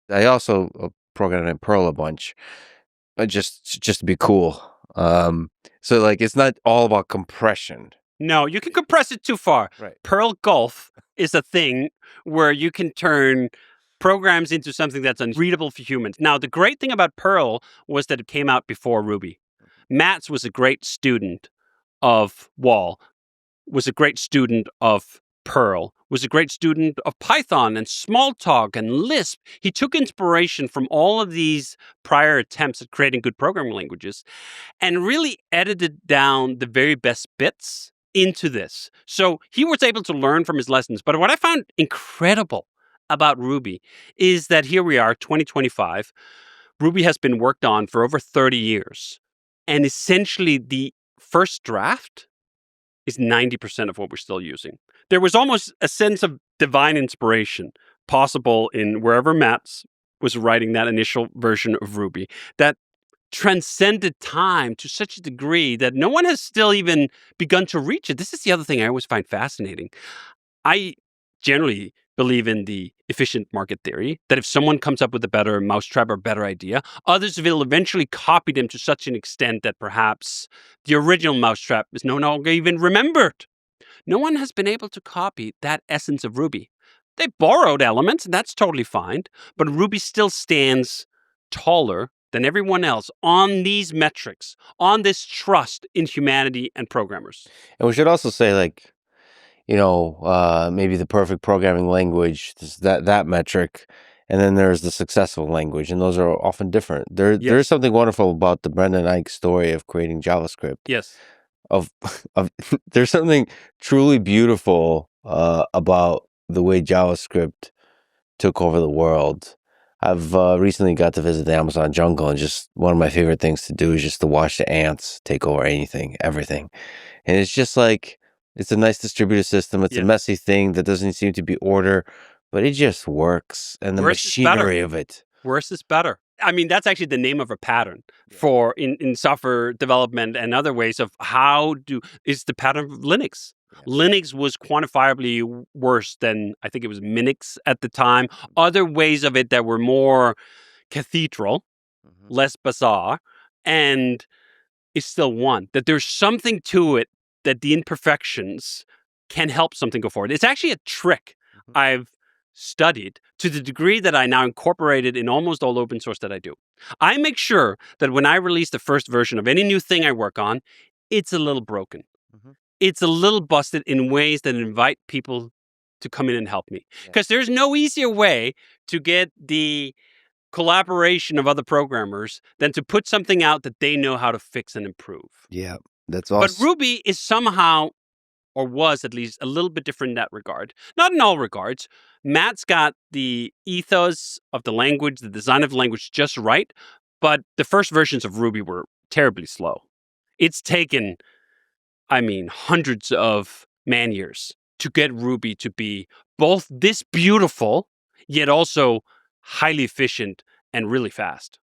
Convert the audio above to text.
I also programmed in Perl a bunch, just to be cool. So like it's not all about compression. No, you can compress it too far. Right. Perl Gulf is a thing where you can turn programs into something that's unreadable for humans. Now, the great thing about Perl was that it came out before Ruby. Mats was a great student of Wall, was a great student of Perl, was a great student of Python and Smalltalk and Lisp. He took inspiration from all of these prior attempts at creating good programming languages and really edited down the very best bits into this. So he was able to learn from his lessons. But what I found incredible about Ruby is that here we are, 2025. Ruby has been worked on for over 30 years. And essentially the first draft is 90% of what we're still using. There was almost a sense of divine inspiration possible in wherever Mats was writing that initial version of Ruby that transcended time to such a degree that no one has still even begun to reach it. This is the other thing I always find fascinating. I generally believe in the efficient market theory, that if someone comes up with a better mousetrap or better idea, others will eventually copy them to such an extent that perhaps the original mousetrap is no longer even remembered. No one has been able to copy that essence of Ruby. They borrowed elements, and that's totally fine, but Ruby still stands taller than everyone else on these metrics, on this trust in humanity and programmers. And we should also say, like, maybe the perfect programming language, that metric, and then there's the successful language, and those are often different. There's something wonderful about the Brendan Eich story of creating JavaScript. Yes. Of there's something truly beautiful about the way JavaScript took over the world. I've recently got to visit the Amazon jungle, and just one of my favorite things to do is just to watch the ants take over everything. And it's just like, it's a nice distributed system. It's a messy thing that doesn't seem to be order, but it just works. And the machinery of it. Worse is better. I mean, that's actually the name of a pattern for in software development and other ways of is the pattern of Linux. Yes. Linux was quantifiably worse than, I think it was Minix at the time. Other ways of it that were more cathedral, less bizarre, and it still won. That there's something to it that the imperfections can help something go forward. It's actually a trick I've studied to the degree that I now incorporate it in almost all open source that I do. I make sure that when I release the first version of any new thing I work on, it's a little broken. It's a little busted in ways that invite people to come in and help me. Because there's no easier way to get the collaboration of other programmers than to put something out that they know how to fix and improve. Yeah, that's awesome. But Ruby is somehow, or was at least, a little bit different in that regard. Not in all regards. Matt's got the ethos of the language, the design of the language just right, but the first versions of Ruby were terribly slow. It's taken, hundreds of man-years to get Ruby to be both this beautiful, yet also highly efficient and really fast.